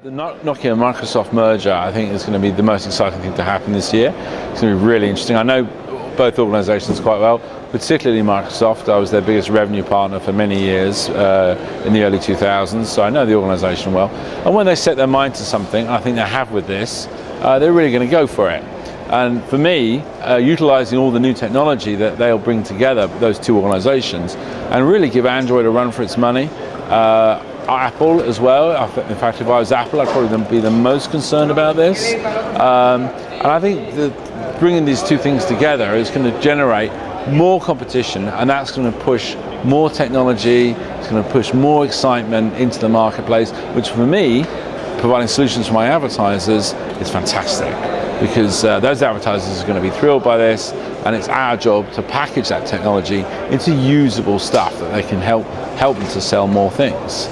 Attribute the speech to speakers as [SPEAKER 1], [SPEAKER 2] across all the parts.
[SPEAKER 1] The Nokia-Microsoft merger, I think, is going to be the most exciting thing to happen this year. It's going to be really interesting. I know both organizations quite well, particularly Microsoft. I was their biggest revenue partner for many years in the early 2000s, so I know the organization well. And when they set their mind to something, I think they have with this, they're really going to go for it. And for me, utilizing all the new technology that they'll bring together, those two organizations, and really give Android a run for its money. Apple as well. In fact, if I was Apple, I'd probably be the most concerned about this. And I think that bringing these two things together is going to generate more competition, and that's going to push more technology, it's going to push more excitement into the marketplace, which for me, providing solutions for my advertisers, is fantastic. Because those advertisers are going to be thrilled by this, and it's our job to package that technology into usable stuff that they can help them to sell more things.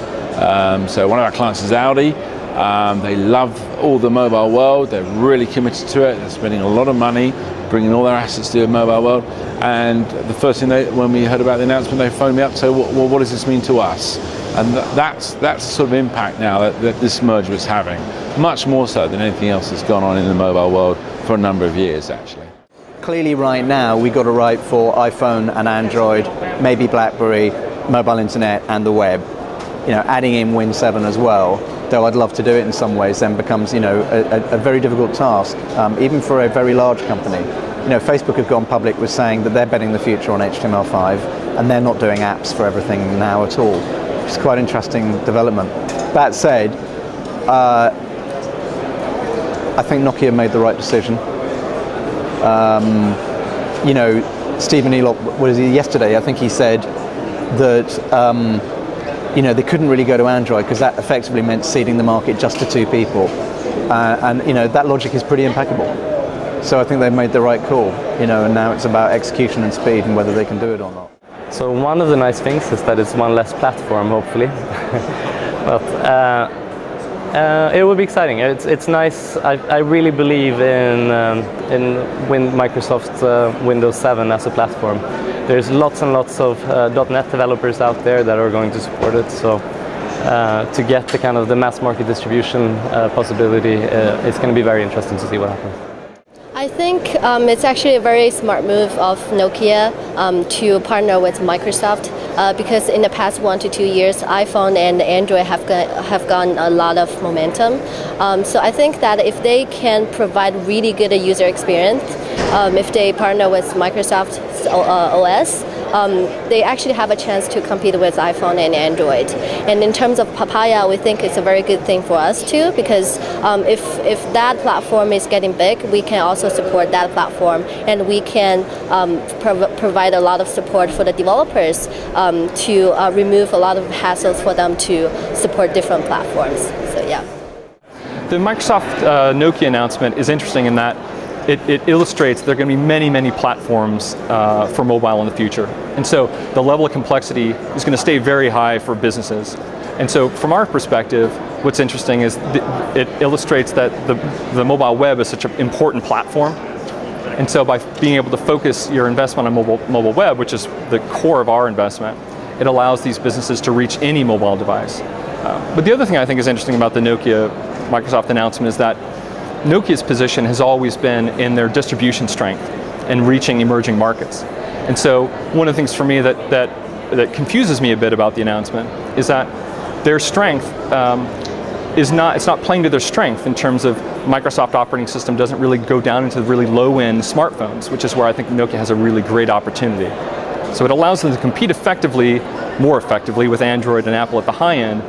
[SPEAKER 1] So one of our clients is Audi. They love all the mobile world. They're really committed to it. They're spending a lot of money bringing all their assets to the mobile world. And the first thing when we heard about the announcement, they phoned me up to say, well, what does this mean to us? And that's the sort of impact now that this merger is having, much more so than anything else that's gone on in the mobile world for a number of years, actually.
[SPEAKER 2] Clearly right now we got to write for iPhone and Android, maybe BlackBerry, mobile internet and the web. You know, adding in Win 7 as well, though I'd love to do it in some ways, then becomes, you know, a very difficult task, even for a very large company. You know, Facebook have gone public with saying that they're betting the future on HTML5, and they're not doing apps for everything now at all. It's quite an interesting development. That said, I think Nokia made the right decision. You know, Stephen Elop, what is he, yesterday, I think he said that you know, they couldn't really go to Android because that effectively meant ceding the market just to two people. And you know, that logic is pretty impeccable. So I think they've made the right call, you know, and now it's about execution and speed and whether they can do it or not.
[SPEAKER 3] So one of the nice things is that it's one less platform, hopefully. But it will be exciting. It's nice. I really believe in Microsoft's Windows 7 as a platform. There's lots and lots of .NET developers out there that are going to support it. So to get the kind of the mass market distribution possibility, it's going to be very interesting to see what happens.
[SPEAKER 4] I think it's actually a very smart move of Nokia to partner with Microsoft because in the past 1 to 2 years, iPhone and Android have gotten a lot of momentum. So I think that if they can provide really good user experience, if they partner with Microsoft's OS, they actually have a chance to compete with iPhone and Android. And in terms of Papaya, we think it's a very good thing for us too, because if that platform is getting big, we can also support that platform, and we can provide a lot of support for the developers to remove a lot of hassles for them to support different platforms. So yeah.
[SPEAKER 5] The Microsoft Nokia announcement is interesting in that it illustrates there are going to be many, many platforms for mobile in the future. And so the level of complexity is going to stay very high for businesses. And so from our perspective, what's interesting is it illustrates that the mobile web is such an important platform. And so by being able to focus your investment on mobile web, which is the core of our investment, it allows these businesses to reach any mobile device. But the other thing I think is interesting about the Nokia-Microsoft announcement is that Nokia's position has always been in their distribution strength and reaching emerging markets. And so one of the things for me that confuses me a bit about the announcement is that their strength it's not playing to their strength in terms of Microsoft operating system doesn't really go down into the really low-end smartphones, which is where I think Nokia has a really great opportunity. So it allows them to compete more effectively with Android and Apple at the high end.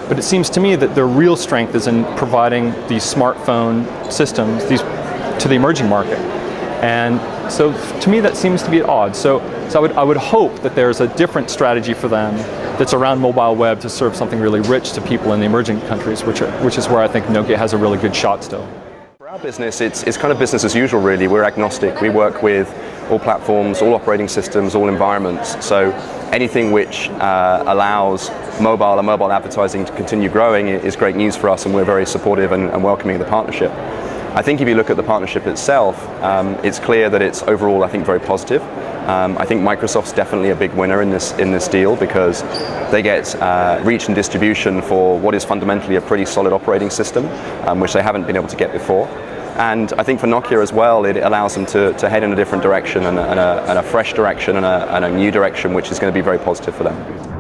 [SPEAKER 5] But it seems to me that their real strength is in providing these smartphone systems to the emerging market. And so to me that seems to be at odds. So I would hope that there's a different strategy for them that's around mobile web to serve something really rich to people in the emerging countries, which is where I think Nokia has a really good shot still.
[SPEAKER 6] For our business, it's kind of business as usual really. We're agnostic. We work with all platforms, all operating systems, all environments. So anything which allows mobile and mobile advertising to continue growing is great news for us, and we're very supportive and welcoming of the partnership. I think if you look at the partnership itself, it's clear that it's overall, I think, very positive. I think Microsoft's definitely a big winner in this deal because they get reach and distribution for what is fundamentally a pretty solid operating system, which they haven't been able to get before. And I think for Nokia as well, it allows them to head in a different direction and a fresh direction and a new direction, which is going to be very positive for them.